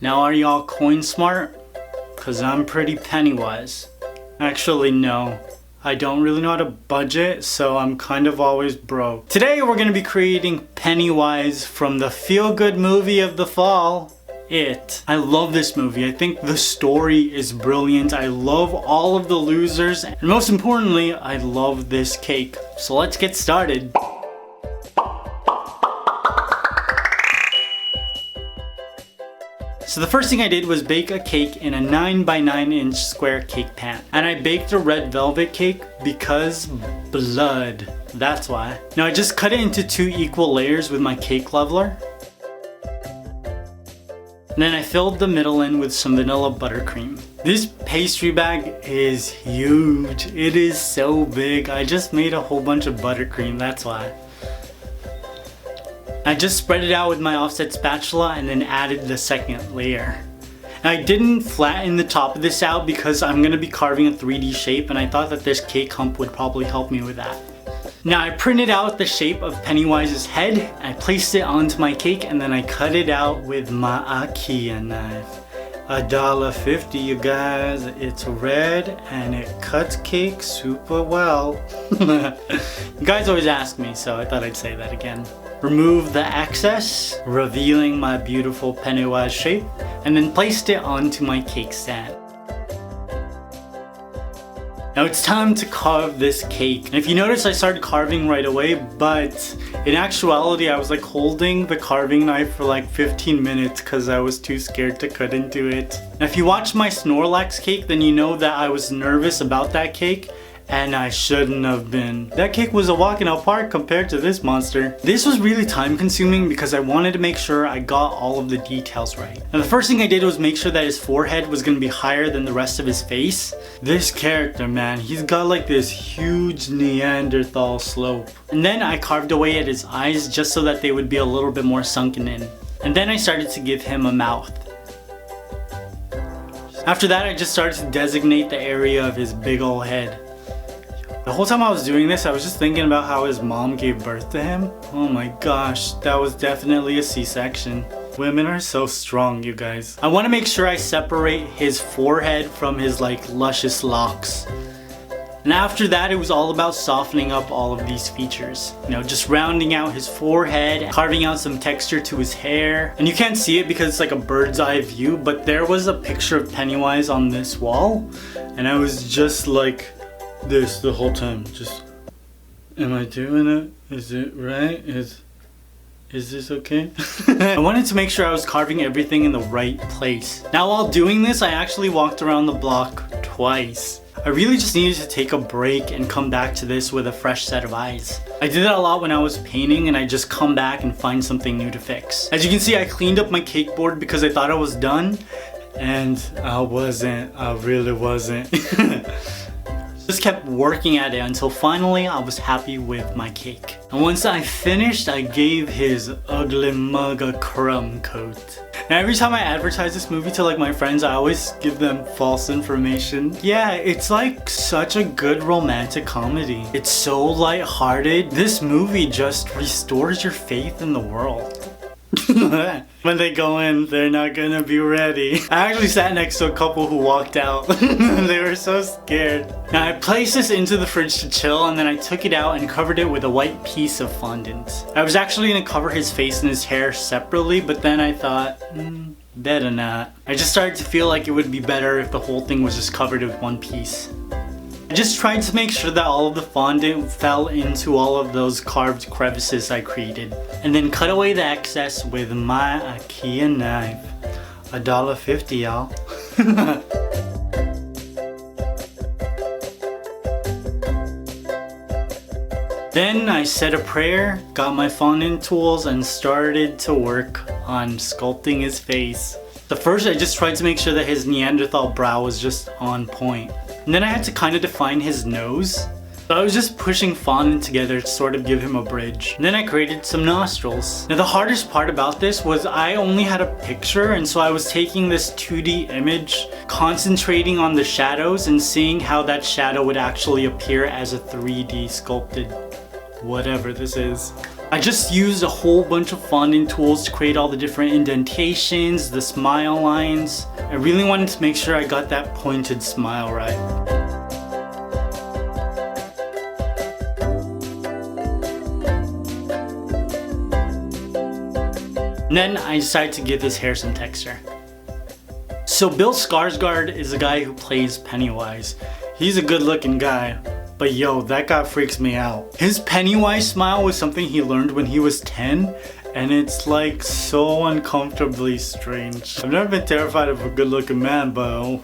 Now are y'all coin smart? Cause I'm pretty Pennywise. Actually no, I don't really know how to budget, so I'm kind of always broke. Today we're gonna be creating Pennywise from the feel-good movie of the fall, It. I love this movie. I think the story is brilliant. I love all of the losers, and most importantly, I love this cake. So let's get started. So the first thing I did was bake a cake in a 9 by 9 inch square cake pan. And I baked a red velvet cake because blood. That's why. Now I just cut it into 2 equal layers with my cake leveler. And then I filled the middle in with some vanilla buttercream. This pastry bag is huge. It is so big. I just made a whole bunch of buttercream, that's why. I just spread it out with my offset spatula and then added the second layer. Now, I didn't flatten the top of this out because I'm going to be carving a 3D shape, and I thought that this cake hump would probably help me with that. Now I printed out the shape of Pennywise's head, I placed it onto my cake, and then I cut it out with my IKEA knife. $1.50, you guys. It's red and it cuts cake super well. You guys always ask me, so I thought I'd say that again. Remove the excess, revealing my beautiful Pennywise shape, and then placed it onto my cake stand. Now it's time to carve this cake. And if you notice, I started carving right away, but in actuality I was like holding the carving knife for like 15 minutes because I was too scared to cut into it. Now if you watched my Snorlax cake, then you know that I was nervous about that cake, and I shouldn't have been. That cake was a walk in the park compared to this monster. This was really time consuming because I wanted to make sure I got all of the details right. Now the first thing I did was make sure that his forehead was going to be higher than the rest of his face. This character, man, he's got like this huge Neanderthal slope. And then I carved away at his eyes just so that they would be a little bit more sunken in. And then I started to give him a mouth. After that, I just started to designate the area of his big ol' head. The whole time I was doing this, I was just thinking about how his mom gave birth to him. Oh my gosh, that was definitely a C-section. Women are so strong, you guys. I want to make sure I separate his forehead from his like luscious locks. And after that, it was all about softening up all of these features. You know, just rounding out his forehead, carving out some texture to his hair. And you can't see it because it's like a bird's eye view, but there was a picture of Pennywise on this wall. And I was just like this the whole time. Just, am I doing it? Is it right? Is this okay? I wanted to make sure I was carving everything in the right place. Now while doing this, I actually walked around the block twice. I really just needed to take a break and come back to this with a fresh set of eyes. I did that a lot when I was painting, and I just come back and find something new to fix. As you can see, I cleaned up my cake board because I thought I was done, and I wasn't. I really wasn't. Just kept working at it until finally I was happy with my cake. And once I finished, I gave his ugly mug a crumb coat. Now every time I advertise this movie to like my friends, I always give them false information. Yeah, it's like such a good romantic comedy. It's so lighthearted. This movie just restores your faith in the world. When they go in, they're not gonna be ready. I actually sat next to a couple who walked out. They were so scared. Now I placed this into the fridge to chill, and then I took it out and covered it with a white piece of fondant. I was actually gonna cover his face and his hair separately, but then I thought, better not. I just started to feel like it would be better if the whole thing was just covered with one piece. I just tried to make sure that all of the fondant fell into all of those carved crevices I created, and then cut away the excess with my IKEA knife. $1.50, y'all. Then I said a prayer, got my fondant tools, and started to work on sculpting his face. At first, I just tried to make sure that his Neanderthal brow was just on point. And then I had to kind of define his nose. So I was just pushing fondant together to sort of give him a bridge. And then I created some nostrils. Now the hardest part about this was I only had a picture, and so I was taking this 2D image, concentrating on the shadows and seeing how that shadow would actually appear as a 3D sculpted whatever this is. I just used a whole bunch of fondant tools to create all the different indentations, the smile lines. I really wanted to make sure I got that pointed smile right. And then I decided to give his hair some texture. So Bill Skarsgård is the guy who plays Pennywise. He's a good looking guy, but yo, that guy freaks me out. His Pennywise smile was something he learned when he was 10, and it's like so uncomfortably strange. I've never been terrified of a good looking man, but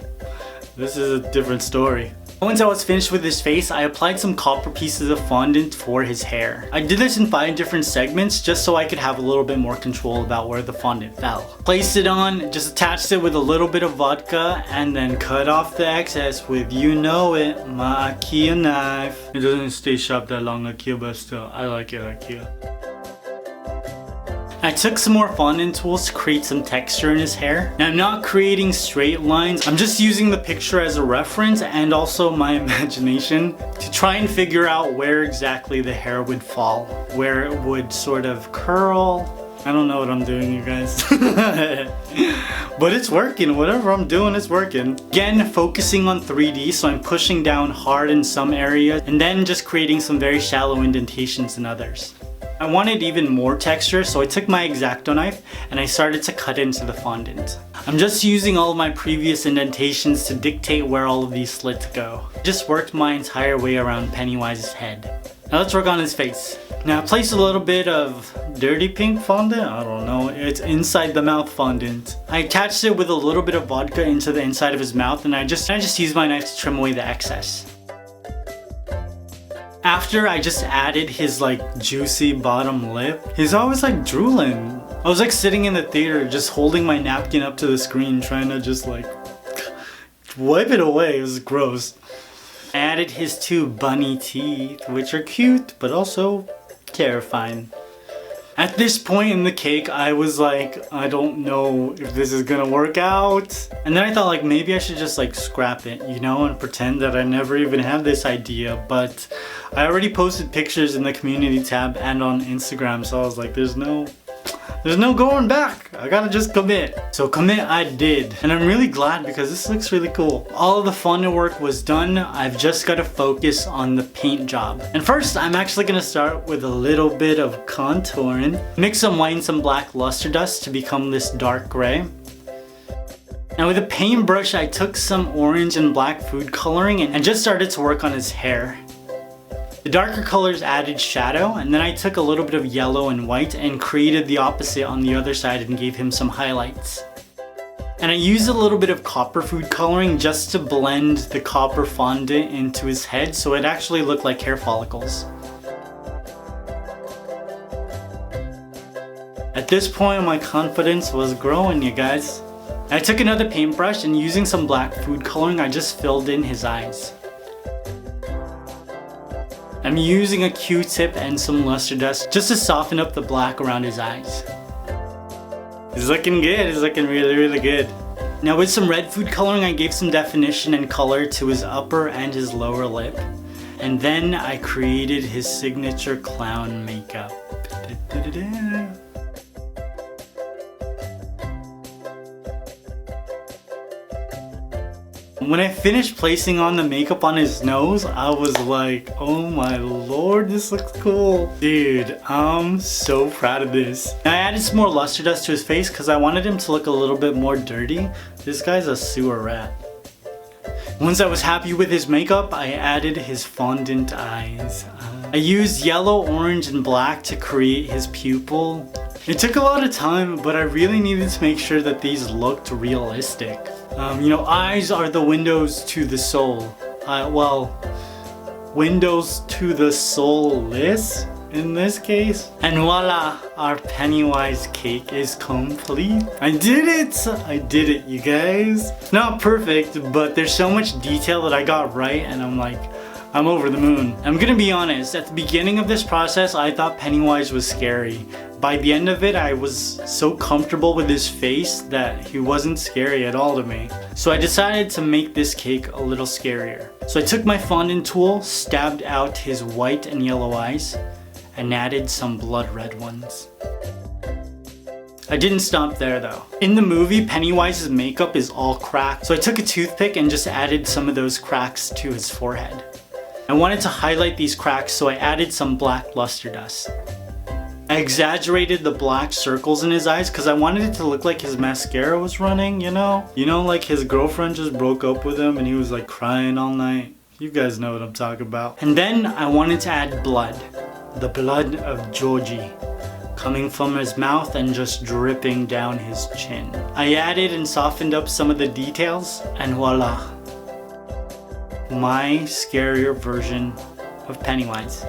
this is a different story. Once I was finished with his face, I applied some copper pieces of fondant for his hair. I did this in 5 different segments just so I could have a little bit more control about where the fondant fell. Placed it on, just attached it with a little bit of vodka, and then cut off the excess with, you know it, my IKEA knife. It doesn't stay sharp that long, IKEA, but still, I like it, IKEA. I took some more fondant tools to create some texture in his hair. Now I'm not creating straight lines, I'm just using the picture as a reference and also my imagination to try and figure out where exactly the hair would fall, where it would sort of curl. I don't know what I'm doing, you guys. But it's working, whatever I'm doing is working. Again, focusing on 3D, so I'm pushing down hard in some areas and then just creating some very shallow indentations in others. I wanted even more texture, so I took my X-Acto knife and I started to cut into the fondant. I'm just using all of my previous indentations to dictate where all of these slits go. I just worked my entire way around Pennywise's head. Now let's work on his face. Now I placed a little bit of dirty pink fondant, I don't know, it's inside the mouth fondant. I attached it with a little bit of vodka into the inside of his mouth, and I just used my knife to trim away the excess. After I just added his like juicy bottom lip, he's always like drooling. I was like sitting in the theater just holding my napkin up to the screen trying to just like wipe it away. It was gross. I added his 2 bunny teeth, which are cute but also terrifying. At this point in the cake, I was like, I don't know if this is gonna work out. And then I thought like maybe I should just like scrap it, you know, and pretend that I never even had this idea. But I already posted pictures in the community tab and on Instagram, so I was like, there's no going back. I gotta just commit. So commit I did. And I'm really glad because this looks really cool. All of the fondant work was done. I've just gotta focus on the paint job. And first, I'm actually gonna start with a little bit of contouring. Mix some white and some black luster dust to become this dark gray. Now with a paintbrush, I took some orange and black food coloring and just started to work on his hair. The darker colors added shadow, and then I took a little bit of yellow and white and created the opposite on the other side and gave him some highlights. And I used a little bit of copper food coloring just to blend the copper fondant into his head so it actually looked like hair follicles. At this point, my confidence was growing, you guys. I took another paintbrush and using some black food coloring, I just filled in his eyes. I'm using a Q-tip and some luster dust just to soften up the black around his eyes. He's looking good, he's looking really, really good. Now with some red food coloring, I gave some definition and color to his upper and his lower lip. And then I created his signature clown makeup. When I finished placing on the makeup on his nose, I was like, oh my lord, this looks cool. Dude, I'm so proud of this. I added some more luster dust to his face because I wanted him to look a little bit more dirty. This guy's a sewer rat. Once I was happy with his makeup, I added his fondant eyes. I used yellow, orange, and black to create his pupil. It took a lot of time, but I really needed to make sure that these looked realistic. You know, eyes are the windows to the soul. Well, windows to the soulless in this case. And voila, our Pennywise cake is complete. I did it, you guys. Not perfect, but there's so much detail that I got right, and I'm over the moon. I'm gonna be honest, at the beginning of this process, I thought Pennywise was scary. By the end of it, I was so comfortable with his face that he wasn't scary at all to me. So I decided to make this cake a little scarier. So I took my fondant tool, stabbed out his white and yellow eyes, and added some blood red ones. I didn't stop there though. In the movie, Pennywise's makeup is all cracked, so I took a toothpick and just added some of those cracks to his forehead. I wanted to highlight these cracks, so I added some black luster dust. I exaggerated the black circles in his eyes because I wanted it to look like his mascara was running, you know? You know, like his girlfriend just broke up with him and he was like crying all night. You guys know what I'm talking about. And then I wanted to add blood. The blood of Georgie, coming from his mouth and just dripping down his chin. I added and softened up some of the details, and voila. My scarier version of Pennywise.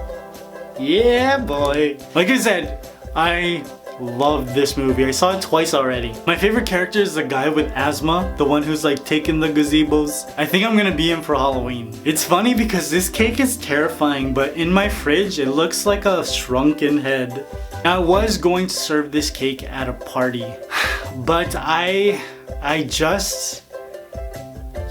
Yeah, boy. Like I said, I love this movie. I saw it twice already. My favorite character is the guy with asthma, the one who's like taking the gazebos. I think I'm gonna be him for Halloween. It's funny because this cake is terrifying, but in my fridge, it looks like a shrunken head. I was going to serve this cake at a party, but I just,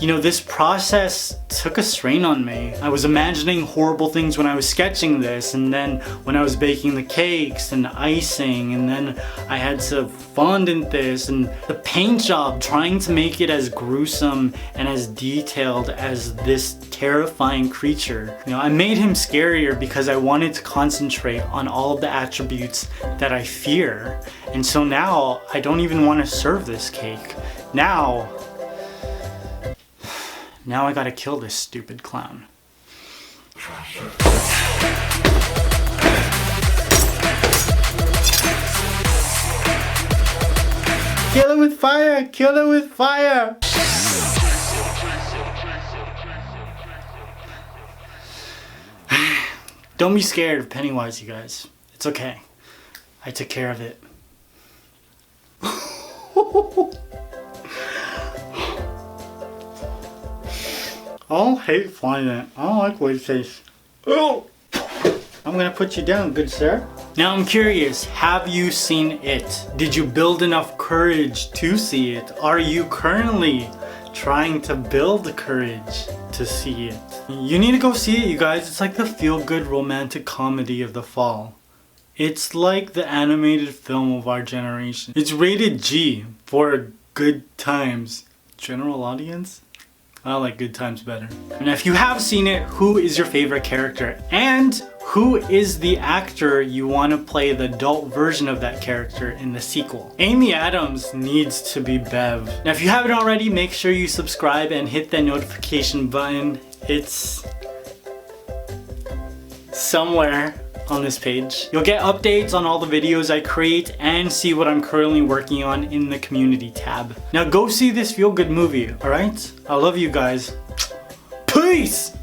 you know, this process took a strain on me. I was imagining horrible things when I was sketching this, and then when I was baking the cakes and the icing, and then I had to fondant this, and the paint job, trying to make it as gruesome and as detailed as this terrifying creature. You know, I made him scarier because I wanted to concentrate on all of the attributes that I fear. And so now I don't even want to serve this cake. Now I gotta kill this stupid clown. Kill it with fire! Kill it with fire! Don't be scared of Pennywise, you guys. It's okay. I took care of it. I don't hate flying it. I don't like what it tastes. Oh! I'm gonna put you down, good sir. Now I'm curious, have you seen it? Did you build enough courage to see it? Are you currently trying to build the courage to see it? You need to go see it, you guys. It's like the feel-good romantic comedy of the fall. It's like the animated film of our generation. It's rated G for good times. General audience? I like good times better. And if you have seen it, who is your favorite character? And who is the actor you want to play the adult version of that character in the sequel? Amy Adams needs to be Bev. Now if you haven't already, make sure you subscribe and hit that notification button. It's somewhere on this page. You'll get updates on all the videos I create and see what I'm currently working on in the community tab. Now go see this feel-good movie, alright? I love you guys. Peace!